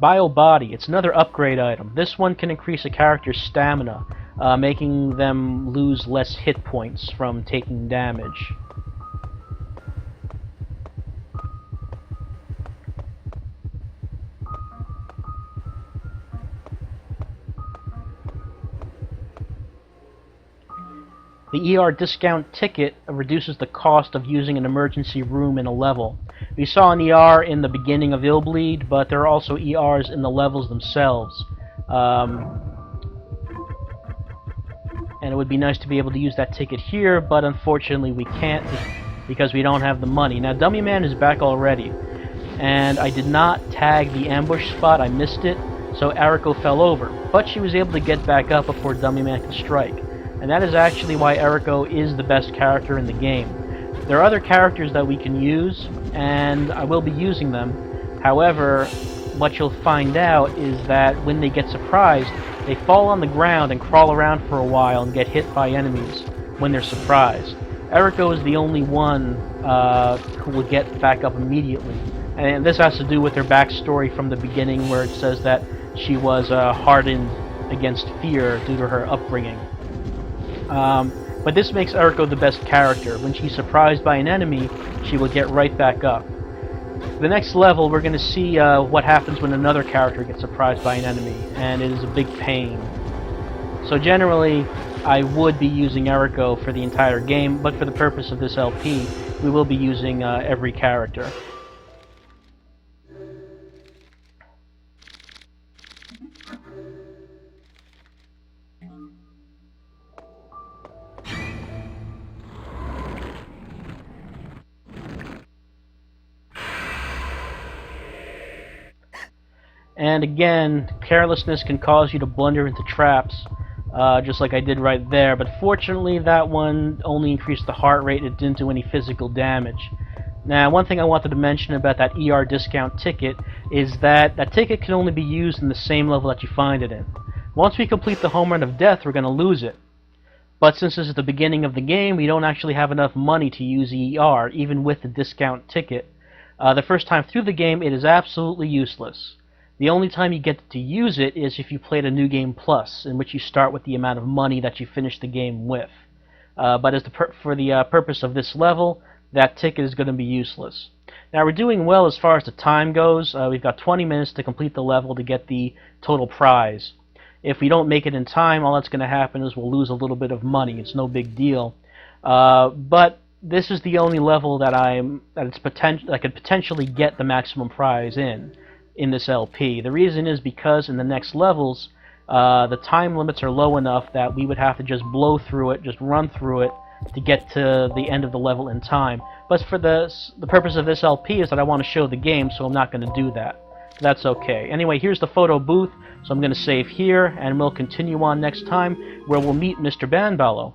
Bio Body, it's another upgrade item. This one can increase a character's stamina, making them lose less hit points from taking damage. The ER discount ticket reduces the cost of using an emergency room in a level. We saw an ER in the beginning of ILLBLEED, but there are also ERs in the levels themselves. And it would be nice to be able to use that ticket here, but unfortunately we can't because we don't have the money. Now Dummy Man is back already, and I did not tag the ambush spot, I missed it, so Eriko fell over. But she was able to get back up before Dummy Man could strike. And that is actually why Eriko is the best character in the game. There are other characters that we can use, and I will be using them. However, what you'll find out is that when they get surprised, they fall on the ground and crawl around for a while and get hit by enemies when they're surprised. Eriko is the only one who will get back up immediately. And this has to do with her backstory from the beginning, where it says that she was hardened against fear due to her upbringing. But this makes Eriko the best character. When she's surprised by an enemy, she will get right back up. The next level, we're going to see what happens when another character gets surprised by an enemy, and it is a big pain. So generally, I would be using Eriko for the entire game, but for the purpose of this LP, we will be using every character. And again, carelessness can cause you to blunder into traps, just like I did right there, but fortunately that one only increased the heart rate, it didn't do any physical damage. Now, one thing I wanted to mention about that ER discount ticket is that that ticket can only be used in the same level that you find it in. Once we complete the home run of death, we're going to lose it. But since this is the beginning of the game, we don't actually have enough money to use ER, even with the discount ticket. The first time through the game, it is absolutely useless. The only time you get to use it is if you played a New Game Plus, in which you start with the amount of money that you finish the game with. But for the purpose of this level, that ticket is going to be useless. Now we're doing well as far as the time goes. We've got 20 minutes to complete the level to get the total prize. If we don't make it in time, all that's going to happen is we'll lose a little bit of money. It's no big deal. But this is the only level that I could potentially get the maximum prize in this LP. The reason is because in the next levels, the time limits are low enough that we would have to just blow through it, just run through it, to get to the end of the level in time. But for the purpose of this LP is that I want to show the game, so I'm not going to do that. That's okay. Anyway, here's the photo booth, so I'm going to save here, and we'll continue on next time, where we'll meet Mr. Banballo.